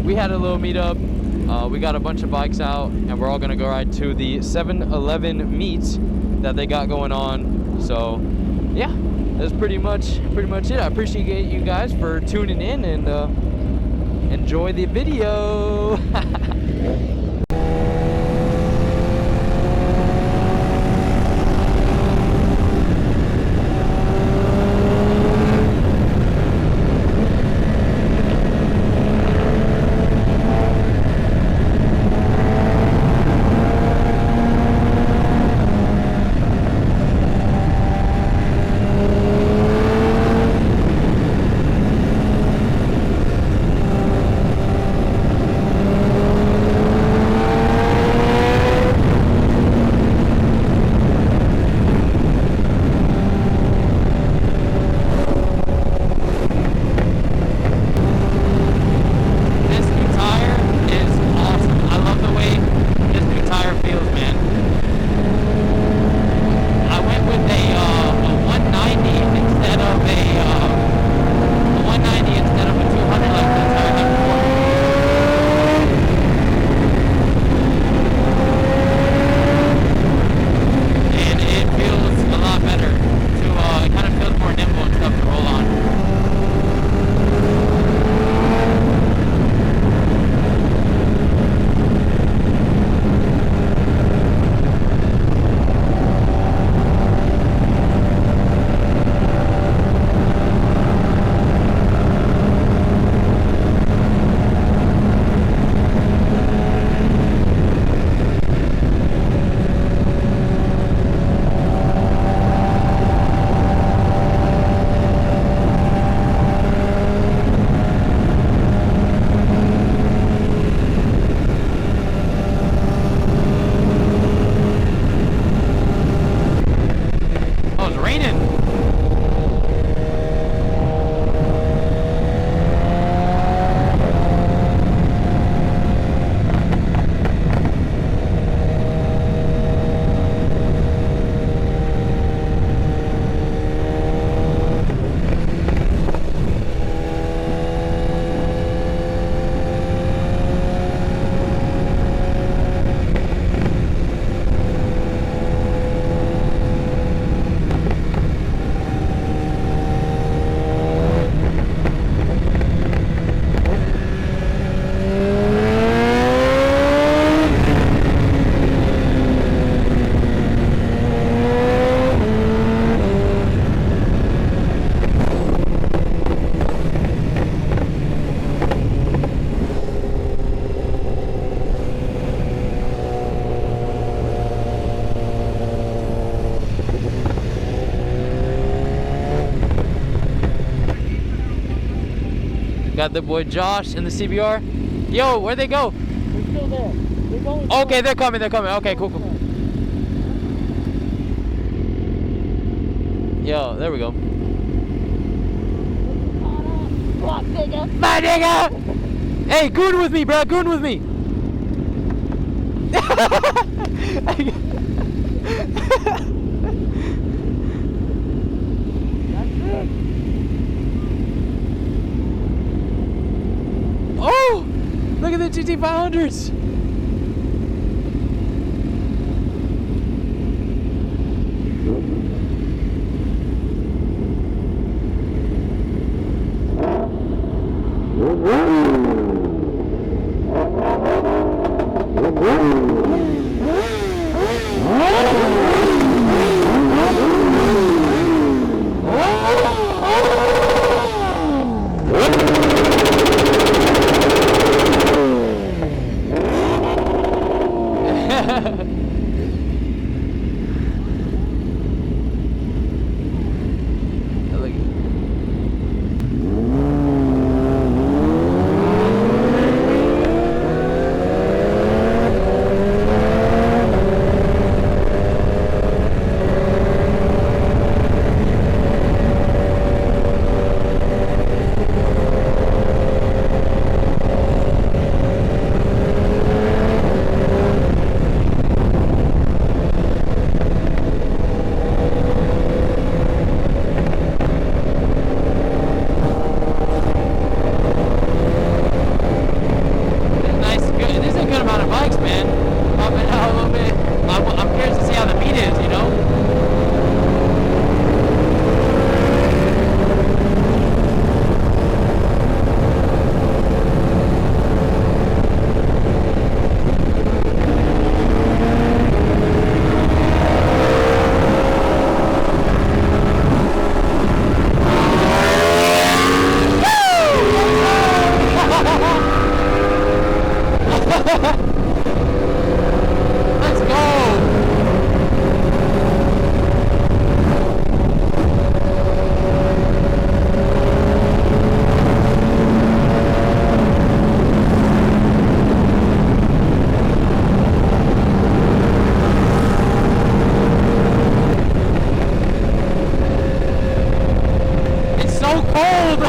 we had a little meetup. We got a bunch of bikes out, and we're all gonna go ride to the 7-Eleven meet that they got going on. So yeah, that's pretty much it. I appreciate you guys for tuning in, and enjoy the video. Got the boy Josh in the CBR. Yo, where'd they go? They're still there. They're going. Okay, they're coming. Okay, cool. Yo, there we go. Block, nigga. My nigga! Hey, goon with me, bro. Goon with me. Oh! Look at the GT500s! cold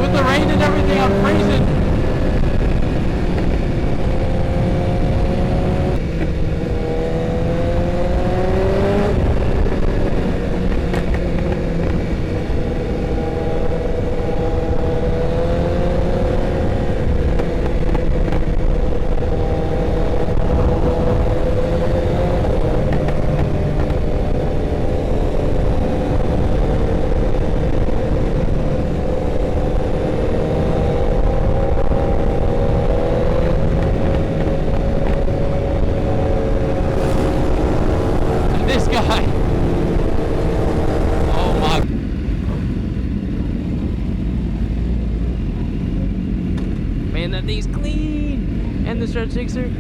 with the rain and everything. I'm freezing. Man, that thing's clean! And the stretch Gsxr.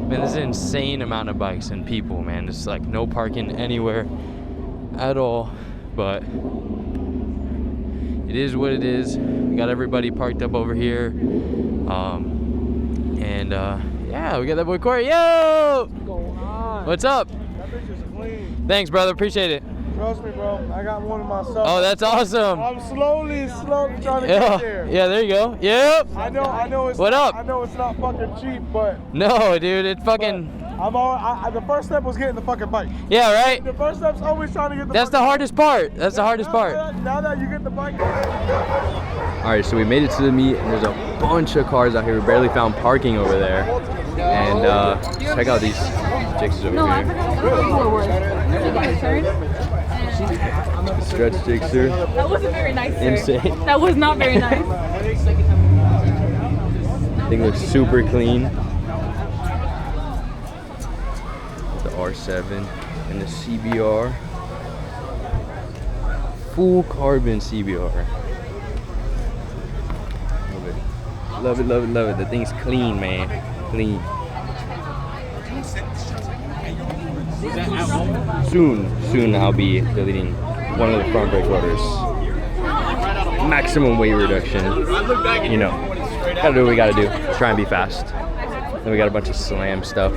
Man, this is an insane amount of bikes and people, man. It's like no parking anywhere at all, but it is what it is. We got everybody parked up over here, yeah, we got that boy Corey. Yo, What's going on? what's up? That bitch is clean. Thanks, brother, appreciate it. Trust me, bro. I got one of myself. Oh, that's awesome. I'm slowly trying to Yeah, get there. yeah, there you go. Yep. I know it's What not, up? I know it's not fucking cheap, but No, dude, it's fucking. the first step was getting the fucking bike. Yeah, right. The first step's always trying to get the That's the fucking hardest part. That's the hardest part. Now that you get the bike. All right, so we made it to the meet, and there's a bunch of cars out here. We barely found parking over there. And check out these Gsxrs over No, I here. forgot what it was. Stretch Gsxr. That wasn't very nice, sir. Insane. That was not very nice. Thing looks super clean. The R7 and the CBR. Full carbon CBR. Love it. Love it, love it, love it. The thing's clean, man. Clean. Soon I'll be deleting one of the front brake rotors. Maximum weight reduction. You know, gotta do what we gotta do. Try and be fast. Then we got a bunch of slam stuff.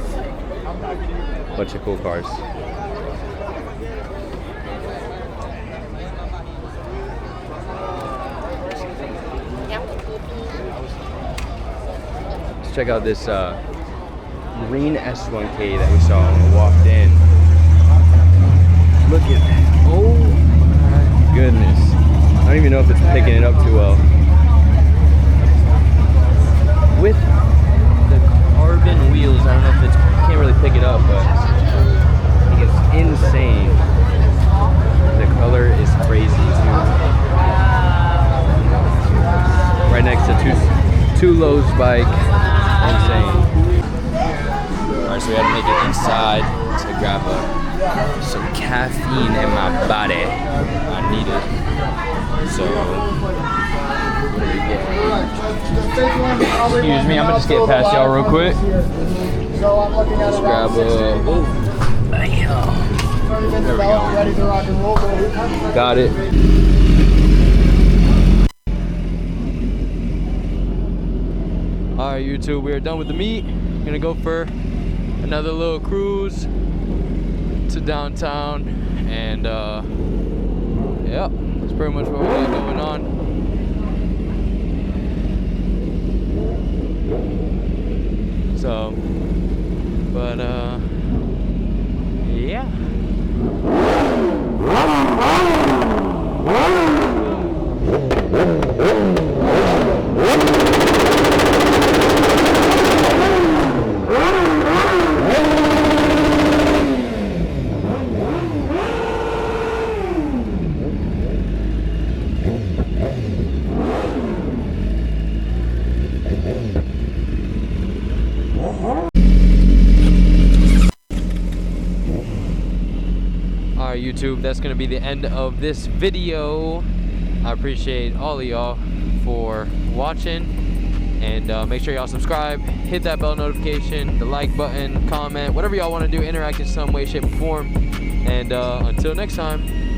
Bunch of cool cars. Let's check out this green S1K that we saw when we walked in. Look at that. Oh my goodness. I don't even know if it's picking it up too well. With the carbon wheels, I don't know if it's, can't really pick it up, but I think it's insane. The color is crazy too. Right next to two Lowe's bike. Insane. Alright, so we had to make it inside to grab some caffeine in my body. I need it. So, what do we get? Excuse me, I'm gonna just get past y'all real quick. Let's grab there we go. Got it. Alright, YouTube, we are done with the meet. We're gonna go for another little cruise to downtown, and yeah, that's pretty much what we got going on. So, but yeah. Alright, YouTube, that's going to be the end of this video. I appreciate all of y'all for watching, And make sure y'all subscribe, hit that bell notification, the like button, comment, whatever y'all want to do, interact in some way, shape, or form. And until next time.